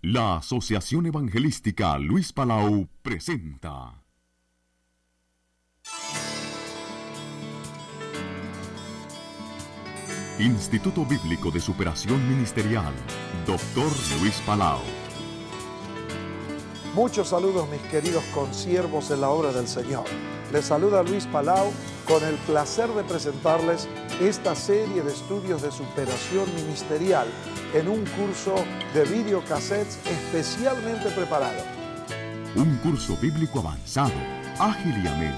La Asociación Evangelística Luis Palau presenta Instituto Bíblico de Superación Ministerial, Dr. Luis Palau. Muchos saludos, mis queridos consiervos en la obra del Señor. Les saluda Luis Palau con el placer de presentarles esta serie de estudios de superación ministerial en un curso de videocassettes especialmente preparado. Un curso bíblico avanzado, ágil y ameno,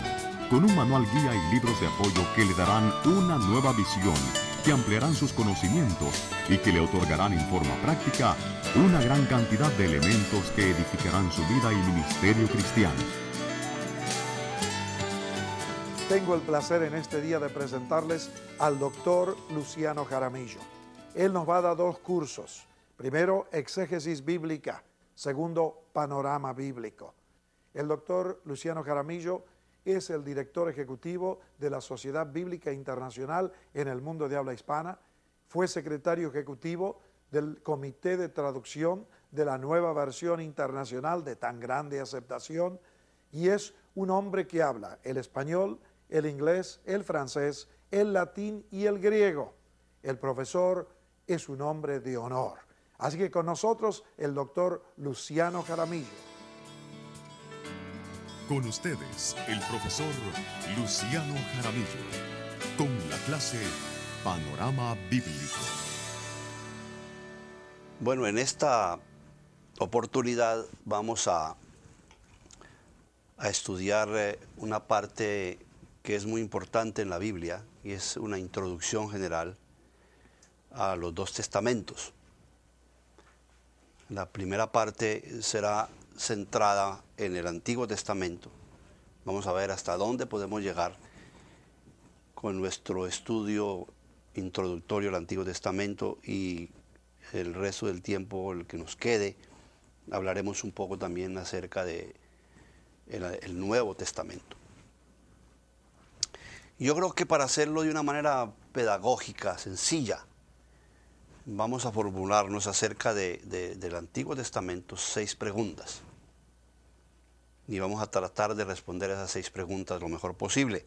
con un manual guía y libros de apoyo que le darán una nueva visión, que ampliarán sus conocimientos y que le otorgarán en forma práctica una gran cantidad de elementos que edificarán su vida y ministerio cristiano. Tengo el placer en este día de presentarles al doctor Luciano Jaramillo. Él nos va a dar dos cursos. Primero, exégesis bíblica. Segundo, panorama bíblico. El doctor Luciano Jaramillo es el director ejecutivo de la Sociedad Bíblica Internacional en el mundo de habla hispana. Fue secretario ejecutivo del Comité de Traducción de la nueva versión internacional de tan grande aceptación, y es un hombre que habla el español, el inglés, el francés, el latín y el griego. El profesor es un hombre de honor. Así que con nosotros el doctor Luciano Jaramillo. Con ustedes, el profesor Luciano Jaramillo, con la clase Panorama Bíblico. Bueno, en esta oportunidad vamos a estudiar una parte que es muy importante en la Biblia, y es una introducción general a los dos testamentos. La primera parte será centrada en el Antiguo Testamento. Vamos a ver hasta dónde podemos llegar con nuestro estudio introductorio al Antiguo Testamento, y el resto del tiempo, el que nos quede, hablaremos un poco también acerca de el Nuevo Testamento. Yo creo que para hacerlo de una manera pedagógica, sencilla, vamos a formularnos acerca del Antiguo Testamento 6 preguntas. Y vamos a tratar de responder esas 6 preguntas lo mejor posible.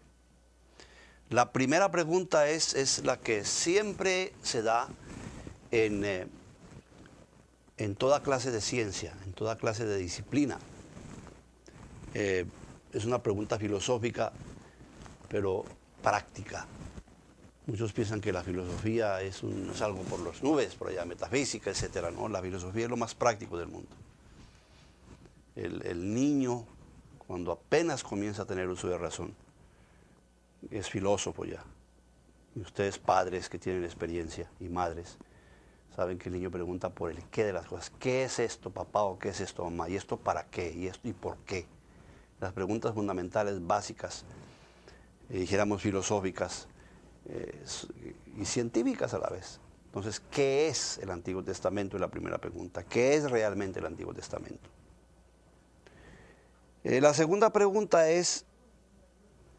La primera pregunta es la que siempre se da en toda clase de ciencia, en toda clase de disciplina. Es una pregunta filosófica, pero práctica. Muchos piensan que la filosofía es algo por las nubes, por allá, metafísica, etc. No, la filosofía es lo más práctico del mundo. El niño, cuando apenas comienza a tener uso de razón, es filósofo ya. Y ustedes, padres que tienen experiencia, y madres, saben que el niño pregunta por el qué de las cosas. ¿Qué es esto, papá? ¿O qué es esto, mamá? ¿Y esto para qué? ¿Y esto y por qué? Las preguntas fundamentales, básicas, dijéramos filosóficas, y científicas a la vez. Entonces, ¿qué es el Antiguo Testamento? Es la primera pregunta. ¿Qué es realmente el Antiguo Testamento? La segunda pregunta es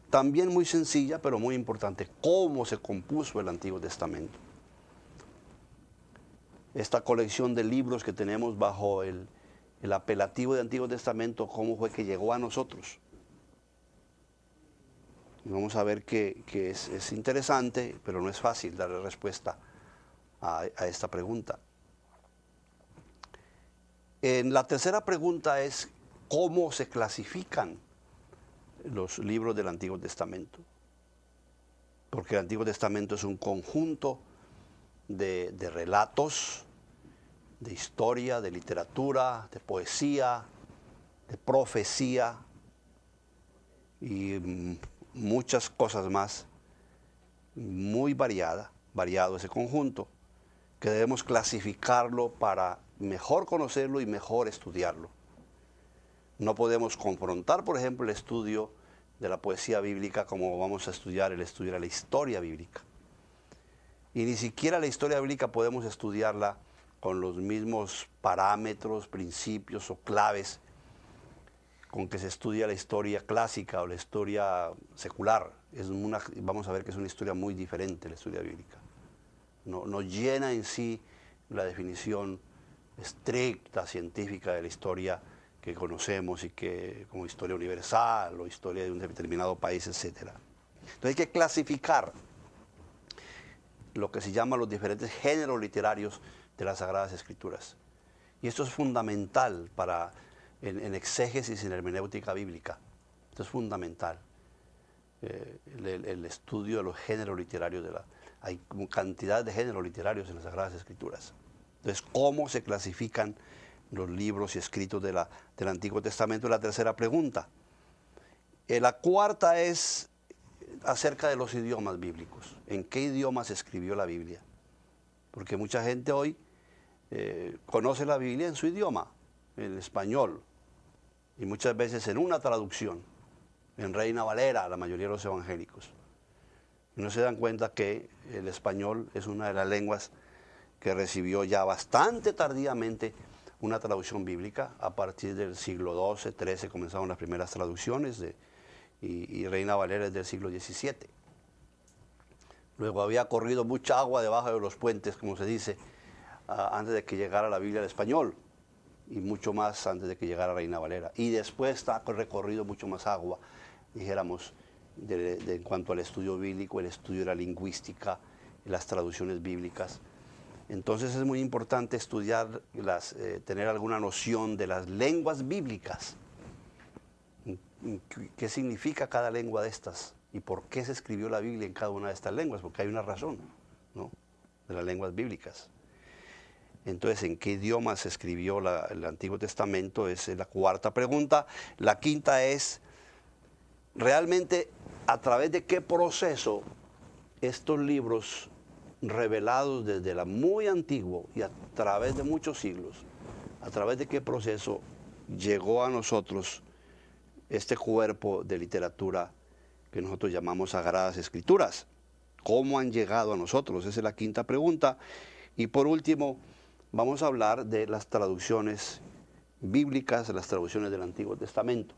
también muy sencilla, pero muy importante. ¿Cómo se compuso el Antiguo Testamento? Esta colección de libros que tenemos bajo el apelativo de Antiguo Testamento, ¿cómo fue que llegó a nosotros? Y vamos a ver que es interesante, pero no es fácil darle respuesta a esta pregunta. La tercera pregunta es ¿cómo se clasifican los libros del Antiguo Testamento? Porque el Antiguo Testamento es un conjunto de relatos, de historia, de literatura, de poesía, de profecía y muchas cosas más, muy variado ese conjunto, que debemos clasificarlo para mejor conocerlo y mejor estudiarlo. No podemos confrontar, por ejemplo, el estudio de la poesía bíblica como vamos a estudiar el estudio de la historia bíblica. Y ni siquiera la historia bíblica podemos estudiarla con los mismos parámetros, principios o claves con que se estudia la historia clásica o la historia secular. Vamos a ver que es una historia muy diferente la historia bíblica. No llena en sí la definición estricta, científica de la historia que conocemos y que como historia universal o historia de un determinado país, etc. Entonces hay que clasificar lo que se llama los diferentes géneros literarios de las Sagradas Escrituras. Y esto es fundamental en exégesis y en hermenéutica bíblica. Esto es fundamental. El estudio de los géneros literarios. Hay cantidad de géneros literarios en las Sagradas Escrituras. Entonces, ¿cómo se clasifican los libros y escritos del Antiguo Testamento? Es la tercera pregunta. La cuarta es acerca de los idiomas bíblicos. ¿En qué idioma se escribió la Biblia? Porque mucha gente hoy conoce la Biblia en su idioma, en español, y muchas veces en una traducción, en Reina Valera, la mayoría de los evangélicos. Y no se dan cuenta que el español es una de las lenguas que recibió ya bastante tardíamente una traducción bíblica. A partir del siglo XII, XIII comenzaron las primeras traducciones y Reina Valera es del siglo XVII. Luego había corrido mucha agua debajo de los puentes, como se dice, antes de que llegara la Biblia al español, y mucho más antes de que llegara Reina Valera. Y después ha recorrido mucho más agua, dijéramos, en cuanto al estudio bíblico, el estudio de la lingüística, las traducciones bíblicas. Entonces es muy importante estudiar, tener alguna noción de las lenguas bíblicas. ¿Qué significa cada lengua de estas? ¿Y por qué se escribió la Biblia en cada una de estas lenguas? Porque hay una razón, ¿no?, de las lenguas bíblicas. Entonces, ¿en qué idioma se escribió el Antiguo Testamento? Esa es la cuarta pregunta. La quinta es, ¿realmente a través de qué proceso estos libros revelados desde la muy antiguo y a través de muchos siglos, a través de qué proceso llegó a nosotros este cuerpo de literatura que nosotros llamamos Sagradas Escrituras? ¿Cómo han llegado a nosotros? Esa es la quinta pregunta. Y por último, vamos a hablar de las traducciones bíblicas, las traducciones del Antiguo Testamento,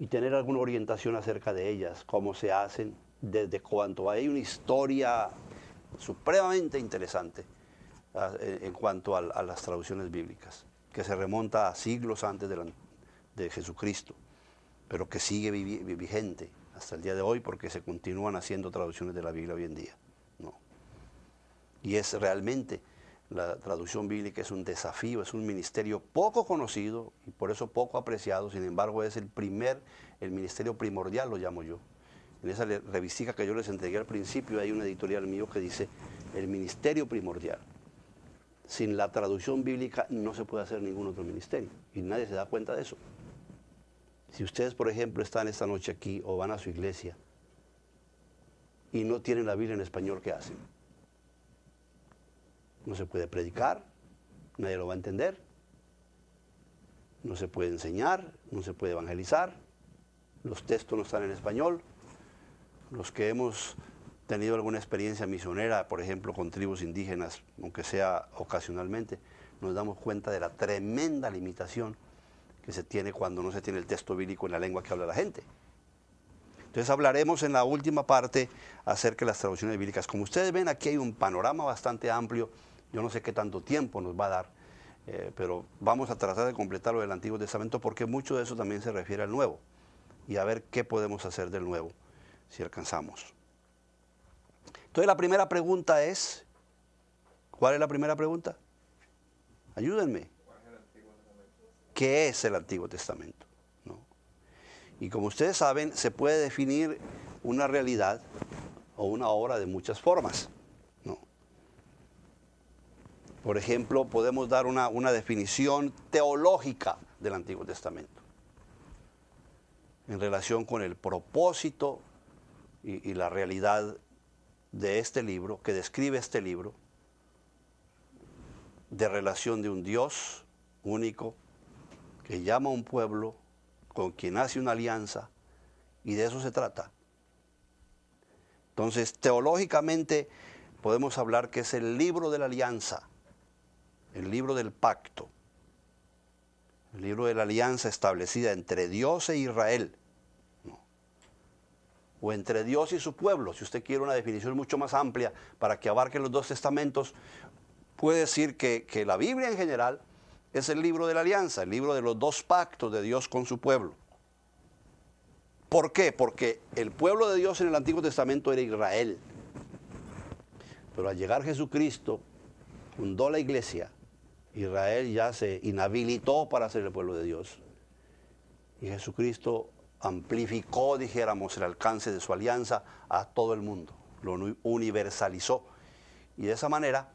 y tener alguna orientación acerca de ellas, cómo se hacen, desde cuánto hay una historia supremamente interesante en cuanto a las traducciones bíblicas, que se remonta a siglos antes de Jesucristo, pero que sigue vigente hasta el día de hoy porque se continúan haciendo traducciones de la Biblia hoy en día, ¿no? Y es realmente, la traducción bíblica es un desafío, es un ministerio poco conocido y por eso poco apreciado. Sin embargo, es el ministerio primordial, lo llamo yo. En esa revistica que yo les entregué al principio hay un editorial mío que dice el ministerio primordial. Sin la traducción bíblica no se puede hacer ningún otro ministerio y nadie se da cuenta de eso. Si ustedes, por ejemplo, están esta noche aquí o van a su iglesia y no tienen la Biblia en español, ¿qué hacen? No se puede predicar, nadie lo va a entender, no se puede enseñar, no se puede evangelizar, los textos no están en español. Los que hemos tenido alguna experiencia misionera, por ejemplo, con tribus indígenas, aunque sea ocasionalmente, nos damos cuenta de la tremenda limitación que se tiene cuando no se tiene el texto bíblico en la lengua que habla la gente. Entonces hablaremos en la última parte acerca de las traducciones bíblicas. Como ustedes ven, aquí hay un panorama bastante amplio. Yo no sé qué tanto tiempo nos va a dar, pero vamos a tratar de completar lo del Antiguo Testamento porque mucho de eso también se refiere al Nuevo y a ver qué podemos hacer del Nuevo si alcanzamos. Entonces la primera pregunta es, ¿cuál es la primera pregunta? Ayúdenme. ¿Qué es el Antiguo Testamento? ¿No? Y como ustedes saben, se puede definir una realidad o una obra de muchas formas, ¿no? Por ejemplo, podemos dar una definición teológica del Antiguo Testamento en relación con el propósito y la realidad de este libro, que describe este libro, de relación de un Dios único que llama a un pueblo con quien hace una alianza, y de eso se trata. Entonces, teológicamente podemos hablar que es el libro de la alianza, el libro del pacto, el libro de la alianza establecida entre Dios e Israel, ¿no?, o entre Dios y su pueblo, si usted quiere una definición mucho más amplia para que abarque los dos testamentos. puede decir que la Biblia en general es el libro de la alianza, el libro de los dos pactos de Dios con su pueblo. ¿Por qué? Porque el pueblo de Dios en el Antiguo Testamento era Israel. Pero al llegar Jesucristo, fundó la iglesia, Israel ya se inhabilitó para ser el pueblo de Dios. Y Jesucristo amplificó, dijéramos, el alcance de su alianza a todo el mundo, lo universalizó. Y de esa manera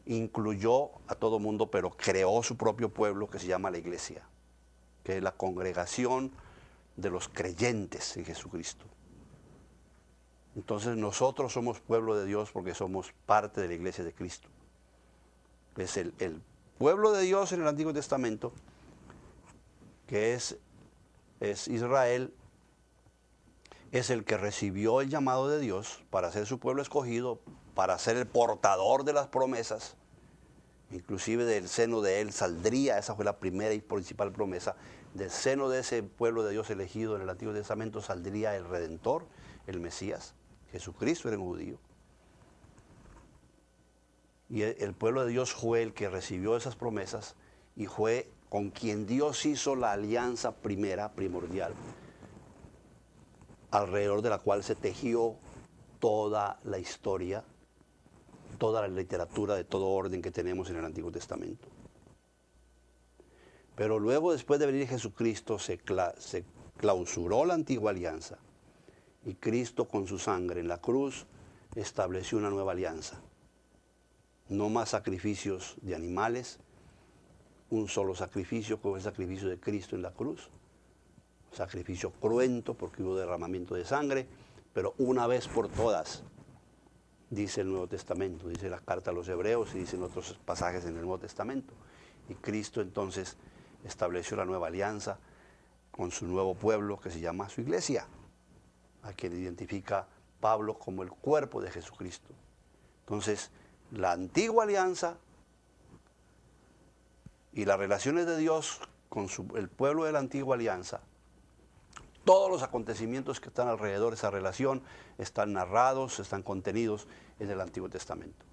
incluyó a todo el mundo, pero creó su propio pueblo que se llama la iglesia, que es la congregación de los creyentes en Jesucristo. Entonces nosotros somos pueblo de Dios porque somos parte de la iglesia de Cristo. Es el pueblo de Dios en el Antiguo Testamento, que es Israel, es el que recibió el llamado de Dios para ser su pueblo escogido, para ser el portador de las promesas. Inclusive del seno de él saldría, esa fue la primera y principal promesa, del seno de ese pueblo de Dios elegido en el Antiguo Testamento saldría el Redentor, el Mesías. Jesucristo era un judío. Y el pueblo de Dios fue el que recibió esas promesas y fue con quien Dios hizo la alianza primordial, alrededor de la cual se tejió toda la historia, toda la literatura de todo orden que tenemos en el Antiguo Testamento. Pero luego, después de venir Jesucristo, se clausuró la antigua alianza y Cristo con su sangre en la cruz estableció una nueva alianza. No más sacrificios de animales, un solo sacrificio, como el sacrificio de Cristo en la cruz. Sacrificio cruento porque hubo derramamiento de sangre, pero una vez por todas, dice el Nuevo Testamento, dice la carta a los Hebreos y dicen otros pasajes en el Nuevo Testamento. Y Cristo entonces estableció la nueva alianza con su nuevo pueblo que se llama su iglesia, a quien identifica Pablo como el cuerpo de Jesucristo. Entonces, la antigua alianza y las relaciones de Dios con el pueblo de la antigua alianza, todos los acontecimientos que están alrededor de esa relación están narrados, están contenidos en el Antiguo Testamento.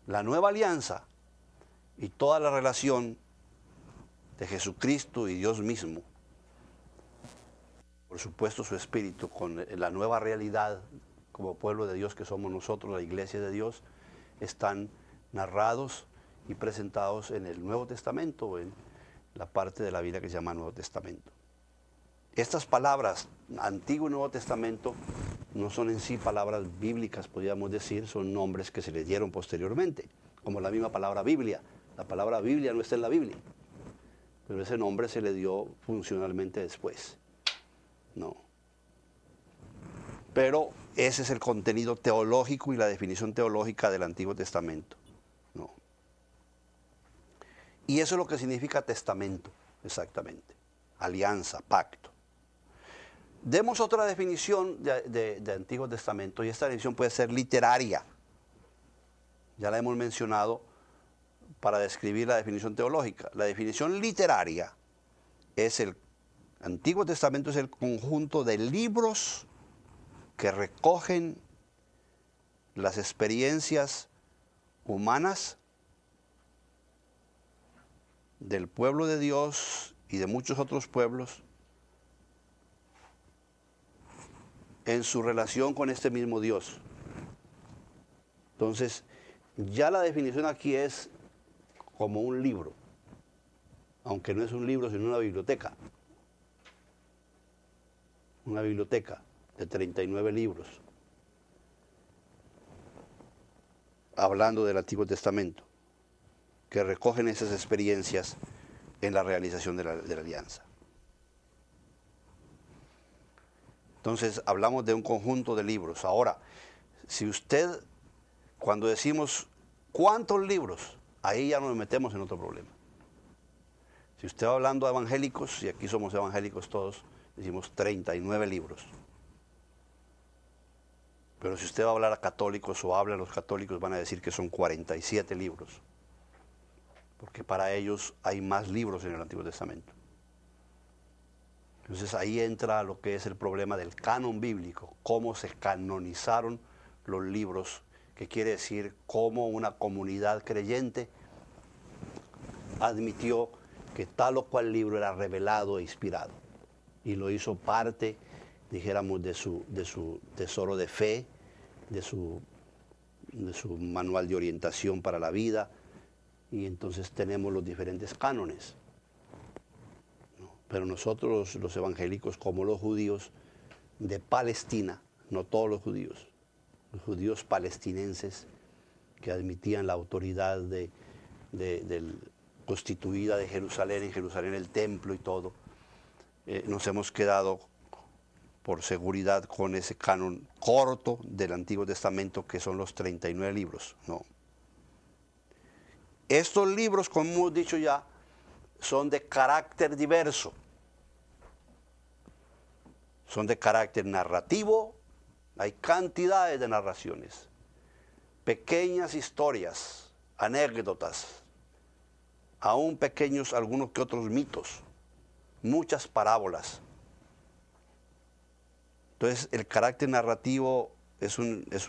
La nueva alianza y toda la relación de Jesucristo y Dios mismo, por supuesto su Espíritu, con la nueva realidad como pueblo de Dios que somos nosotros, la iglesia de Dios, están narrados y presentados en el Nuevo Testamento, en la parte de la Biblia que se llama Nuevo Testamento. Estas palabras, Antiguo y Nuevo Testamento, no son en sí palabras bíblicas, podríamos decir, son nombres que se le dieron posteriormente, como la misma palabra Biblia. La palabra Biblia no está en la Biblia, pero ese nombre se le dio funcionalmente después. No. Pero ese es el contenido teológico y la definición teológica del Antiguo Testamento. No. Y eso es lo que significa testamento, exactamente. Alianza, pacto. Demos otra definición de Antiguo Testamento, y esta definición puede ser literaria. Ya la hemos mencionado para describir la definición teológica. La definición literaria es el Antiguo Testamento es el conjunto de libros que recogen las experiencias humanas del pueblo de Dios y de muchos otros pueblos en su relación con este mismo Dios. Entonces, ya la definición aquí es como un libro, aunque no es un libro, sino una biblioteca. Una biblioteca de 39 libros, hablando del Antiguo Testamento, que recogen esas experiencias en la realización de la alianza. Entonces, hablamos de un conjunto de libros. Ahora, si usted, cuando decimos cuántos libros, ahí ya nos metemos en otro problema. Si usted va hablando a evangélicos, y aquí somos evangélicos todos, decimos 39 libros. Pero si usted va a hablar a católicos o habla a los católicos, van a decir que son 47 libros. Porque para ellos hay más libros en el Antiguo Testamento. Entonces ahí entra lo que es el problema del canon bíblico, cómo se canonizaron los libros que quiere decir cómo una comunidad creyente admitió que tal o cual libro era revelado e inspirado y lo hizo parte, dijéramos, de su tesoro de fe, de su manual de orientación para la vida, y entonces tenemos los diferentes cánones, ¿no? Pero nosotros los evangélicos, como los judíos de Palestina, no todos los judíos palestinenses que admitían la autoridad constituida de Jerusalén, en Jerusalén el templo y todo, nos hemos quedado por seguridad con ese canon corto del Antiguo Testamento, que son los 39 libros, ¿no? Estos libros, como hemos dicho ya, son de carácter diverso. Son de carácter narrativo, hay cantidades de narraciones, pequeñas historias, anécdotas, aún pequeños algunos que otros mitos, muchas parábolas. Entonces, el carácter narrativo es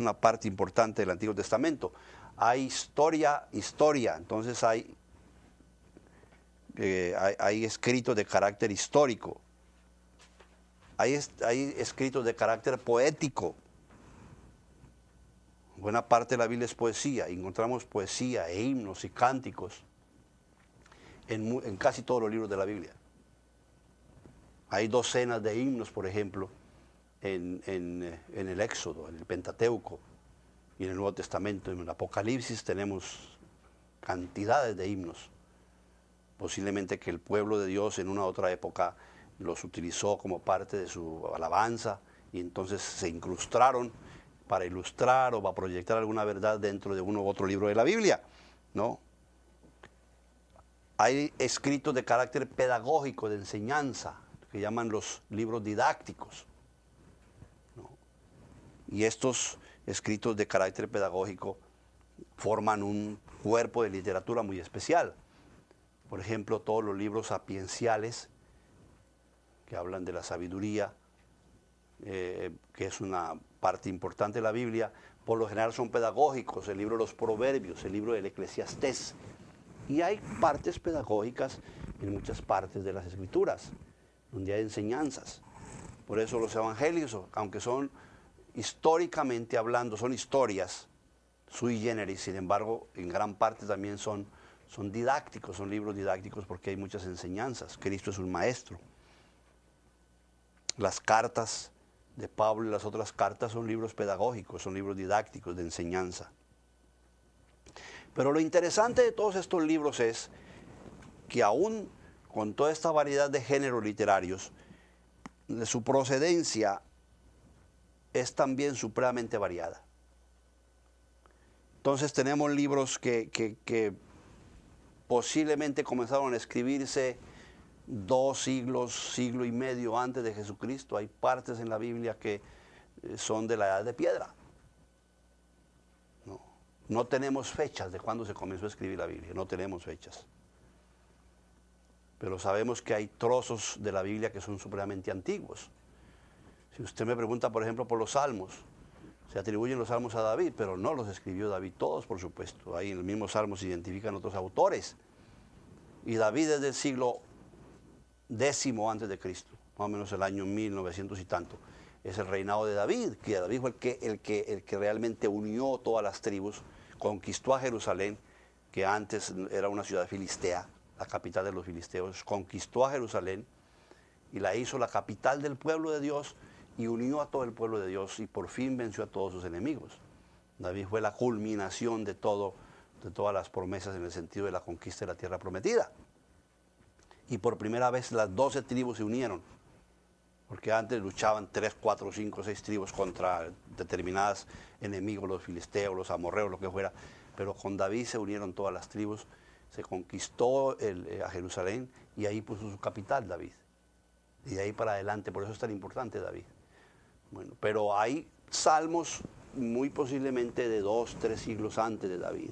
una parte importante del Antiguo Testamento. Hay historia, entonces hay escritos de carácter histórico. Hay escritos de carácter poético. Buena parte de la Biblia es poesía. Encontramos poesía e himnos y cánticos en casi todos los libros de la Biblia. Hay docenas de himnos, por ejemplo, en el Éxodo, en el Pentateuco y en el Nuevo Testamento. En el Apocalipsis tenemos cantidades de himnos. Posiblemente que el pueblo de Dios en una otra época los utilizó como parte de su alabanza y entonces se incrustaron para ilustrar o para proyectar alguna verdad dentro de uno u otro libro de la Biblia, ¿no? Hay escritos de carácter pedagógico, de enseñanza, que llaman los libros didácticos, ¿no? Y estos escritos de carácter pedagógico forman un cuerpo de literatura muy especial. Por ejemplo, todos los libros sapienciales que hablan de la sabiduría, que es una parte importante de la Biblia, por lo general son pedagógicos. El libro de los Proverbios, el libro del Eclesiastés. Y hay partes pedagógicas en muchas partes de las Escrituras, donde hay enseñanzas. Por eso los evangelios, aunque son históricamente hablando, son historias sui generis, sin embargo, en gran parte también son didácticos, son libros didácticos porque hay muchas enseñanzas. Cristo es un maestro. Las cartas de Pablo y las otras cartas son libros pedagógicos, son libros didácticos de enseñanza. Pero lo interesante de todos estos libros es que aún con toda esta variedad de géneros literarios, de su procedencia es también supremamente variada. Entonces tenemos libros que posiblemente comenzaron a escribirse 2 siglos, siglo y medio antes de Jesucristo. Hay partes en la Biblia que son de la edad de piedra. No tenemos fechas de cuándo se comenzó a escribir la Biblia, no tenemos fechas. Pero sabemos que hay trozos de la Biblia que son supremamente antiguos. Si usted me pregunta, por ejemplo, por los salmos, se atribuyen los salmos a David, pero no los escribió David todos, por supuesto. Ahí en el mismo salmo se identifican otros autores. Y David es del siglo X antes de Cristo, más o menos el año 1900 y tanto. Es el reinado de David, que David fue el que realmente unió todas las tribus, conquistó a Jerusalén, que antes era una ciudad filistea, la capital de los filisteos, conquistó a Jerusalén y la hizo la capital del pueblo de Dios y unió a todo el pueblo de Dios y por fin venció a todos sus enemigos. David fue la culminación de todas las promesas en el sentido de la conquista de la tierra prometida. Y por primera vez las 12 tribus se unieron, porque antes luchaban 3, 4, 5, 6 tribus contra determinados enemigos, los filisteos, los amorreos, lo que fuera, pero con David se unieron todas las tribus, se conquistó a Jerusalén y ahí puso su capital David. Y de ahí para adelante, por eso es tan importante David. Bueno, pero hay salmos muy posiblemente de 2, 3 siglos antes de David,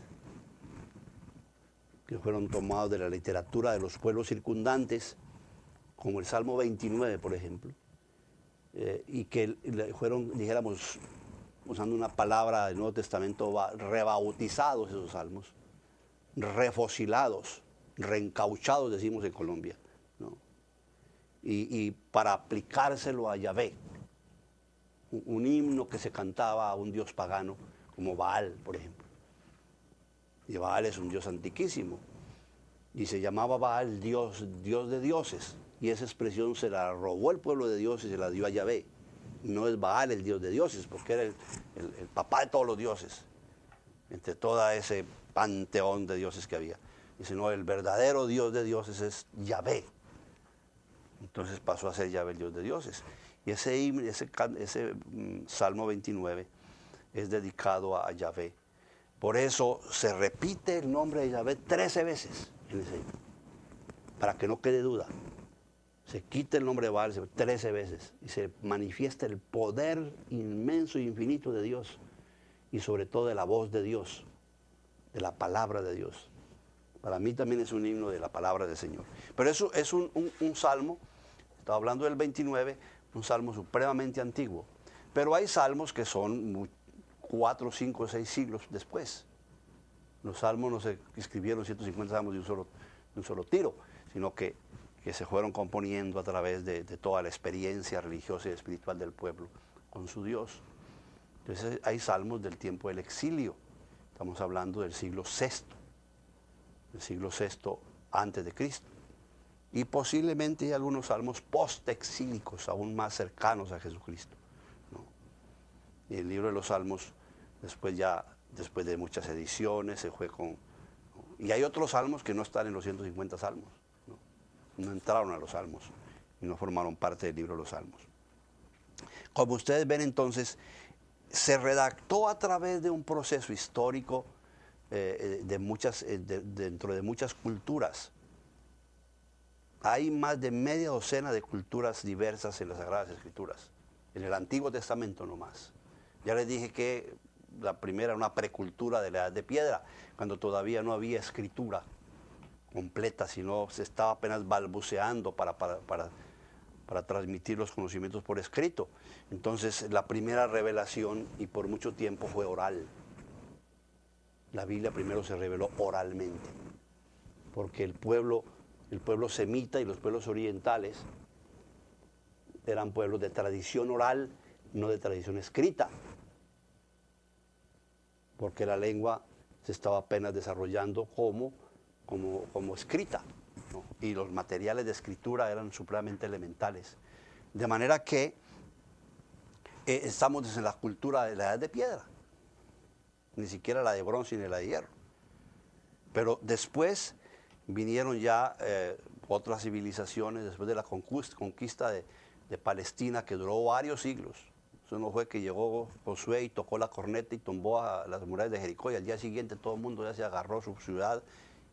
que fueron tomados de la literatura de los pueblos circundantes, como el Salmo 29, por ejemplo, y que fueron, dijéramos, usando una palabra del Nuevo Testamento, rebautizados esos salmos, refocilados, reencauchados, decimos en Colombia, ¿no? Y para aplicárselo a Yahvé, un himno que se cantaba a un dios pagano, como Baal, por ejemplo. Y Baal es un dios antiquísimo, y se llamaba Baal Dios de dioses, y esa expresión se la robó el pueblo de Dios y se la dio a Yahvé. No es Baal el dios de dioses, porque era el papá de todos los dioses, entre todo ese panteón de dioses que había. Y sino el verdadero Dios de dioses es Yahvé. Entonces pasó a ser Yahvé el Dios de dioses. Y ese Salmo 29 es dedicado a Yahvé. Por eso se repite el nombre de Yahvé 13 veces en ese himno, para que no quede duda. Se quita el nombre de Baal 13 veces y se manifiesta el poder inmenso e infinito de Dios, y sobre todo de la voz de Dios, de la palabra de Dios. Para mí también es un himno de la palabra del Señor. Pero eso es un salmo, estaba hablando del 29, un salmo supremamente antiguo. Pero hay salmos que son 4, 5, 6 siglos después. Los salmos no se escribieron 150 salmos de un solo tiro, sino que se fueron componiendo a través de toda la experiencia religiosa y espiritual del pueblo con su Dios. Entonces hay salmos del tiempo del exilio. Estamos hablando del siglo VI antes de Cristo. Y posiblemente hay algunos salmos post-exílicos, aún más cercanos a Jesucristo, ¿no? Y el libro de los salmos, después de muchas ediciones, se fue con... Y hay otros salmos que no están en los 150 salmos. No entraron a los salmos y no formaron parte del libro de los salmos. Como ustedes ven, entonces, se redactó a través de un proceso histórico dentro de muchas culturas. Hay más de media docena de culturas diversas en las Sagradas Escrituras, en el Antiguo Testamento nomás. Ya les dije que la primera era una precultura de la Edad de Piedra, cuando todavía no había escritura completa, sino se estaba apenas balbuceando para transmitir los conocimientos por escrito. Entonces la primera revelación, y por mucho tiempo, fue oral. La Biblia primero se reveló oralmente, porque el pueblo semita y los pueblos orientales eran pueblos de tradición oral, no de tradición escrita, porque la lengua se estaba apenas desarrollando como escrita, ¿no? Y los materiales de escritura eran supremamente elementales. De manera que estamos en la cultura de la Edad de Piedra, ni siquiera la de bronce ni la de hierro. Pero después vinieron ya otras civilizaciones, después de la conquista de Palestina, que duró varios siglos. Eso no fue que llegó Josué y tocó la corneta y tumbó a las murallas de Jericó, y al día siguiente todo el mundo ya se agarró a su ciudad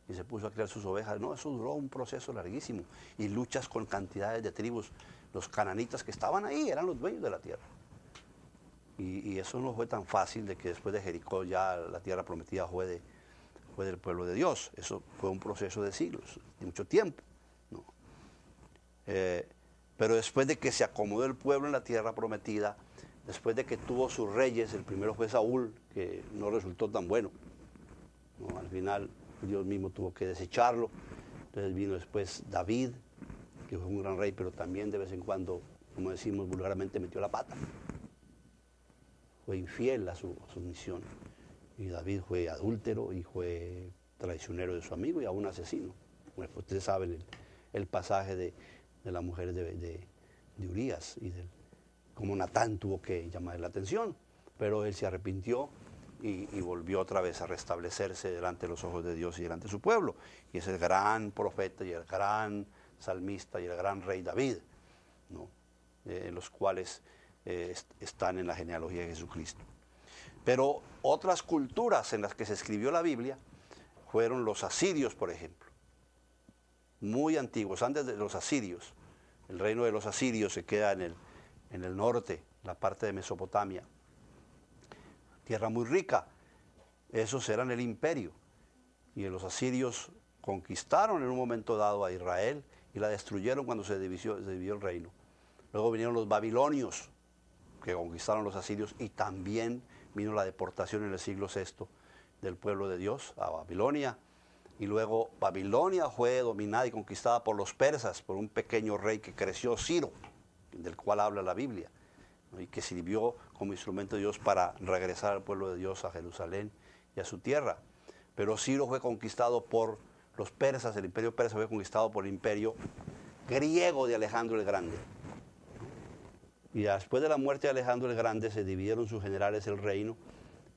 y se puso a criar sus ovejas. No, eso duró un proceso larguísimo, y luchas con cantidades de tribus. Los cananitas que estaban ahí eran los dueños de la tierra. Y eso no fue tan fácil, de que después de Jericó ya la tierra prometida fue del pueblo de Dios. Eso fue un proceso de siglos, de mucho tiempo, ¿no? Pero después de que se acomodó el pueblo en la tierra prometida, después de que tuvo sus reyes, el primero fue Saúl, que no resultó tan bueno, ¿no? Al final Dios mismo tuvo que desecharlo. Entonces vino después David, que fue un gran rey, pero también de vez en cuando, como decimos vulgarmente, metió la pata. Fue infiel a su misión. Y David fue adúltero y fue traicionero de su amigo y aún asesino. Bueno, ustedes saben el pasaje de las mujeres de Urías y cómo Natán tuvo que llamarle la atención, pero él se arrepintió y volvió otra vez a restablecerse delante de los ojos de Dios y delante de su pueblo. Y es el gran profeta y el gran salmista y el gran rey David, ¿no? Los cuales están en la genealogía de Jesucristo. Pero otras culturas en las que se escribió la Biblia fueron los asirios, por ejemplo, muy antiguos, antes de los asirios. El reino de los asirios se queda en el norte, la parte de Mesopotamia, tierra muy rica. Esos eran el imperio, y los asirios conquistaron en un momento dado a Israel y la destruyeron cuando se dividió el reino. Luego vinieron los babilonios, que conquistaron los asirios, y también vino la deportación en el siglo VI del pueblo de Dios a Babilonia. Y luego Babilonia fue dominada y conquistada por los persas, por un pequeño rey que creció, Ciro, del cual habla la Biblia, ¿no? Y que sirvió como instrumento de Dios para regresar al pueblo de Dios a Jerusalén y a su tierra. Pero Ciro fue conquistado por los persas, el imperio persa fue conquistado por el imperio griego de Alejandro el Grande. Y después de la muerte de Alejandro el Grande se dividieron sus generales el reino,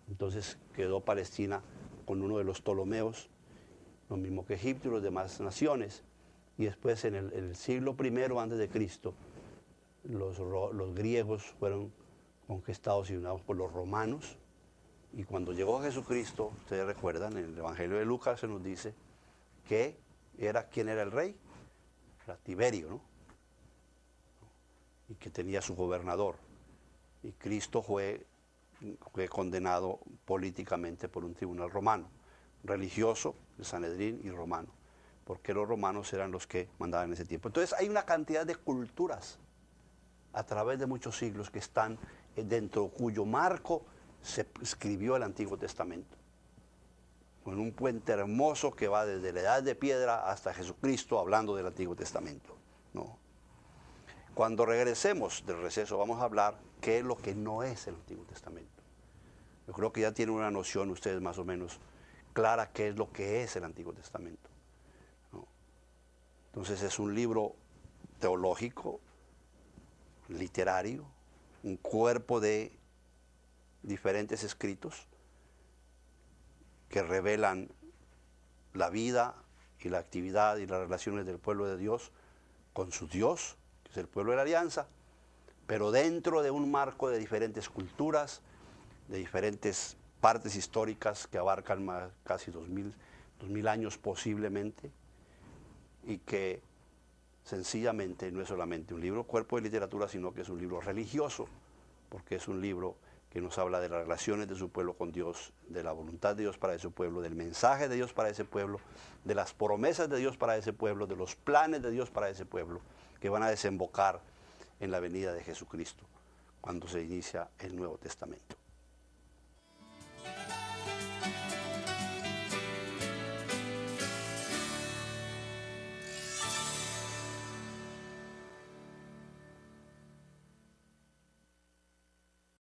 entonces quedó Palestina con uno de los Ptolomeos, lo mismo que Egipto y las demás naciones. Y después en el siglo I antes de Cristo, los griegos fueron conquistados y dominados por los romanos. Y cuando llegó Jesucristo, ustedes recuerdan, en el Evangelio de Lucas se nos dice que ¿quién era el rey? Era Tiberio, ¿no? Y que tenía su gobernador. Y Cristo fue condenado políticamente por un tribunal romano, religioso, el Sanedrín y romano, porque los romanos eran los que mandaban en ese tiempo. Entonces hay una cantidad de culturas a través de muchos siglos que están dentro cuyo marco se escribió el Antiguo Testamento, con un puente hermoso que va desde la Edad de Piedra hasta Jesucristo, hablando del Antiguo Testamento, ¿no? Cuando regresemos del receso vamos a hablar qué es lo que no es el Antiguo Testamento. Yo creo que ya tienen una noción ustedes más o menos clara qué es lo que es el Antiguo Testamento, ¿no? Entonces es un libro teológico, literario, un cuerpo de diferentes escritos que revelan la vida y la actividad y las relaciones del pueblo de Dios con su Dios, que es el pueblo de la alianza, pero dentro de un marco de diferentes culturas, de diferentes partes históricas que abarcan casi 2000 años posiblemente, y que sencillamente no es solamente un libro cuerpo de literatura, sino que es un libro religioso, porque es un libro que nos habla de las relaciones de su pueblo con Dios, de la voluntad de Dios para ese pueblo, del mensaje de Dios para ese pueblo, de las promesas de Dios para ese pueblo, de los planes de Dios para ese pueblo, que van a desembocar en la venida de Jesucristo, cuando se inicia el Nuevo Testamento.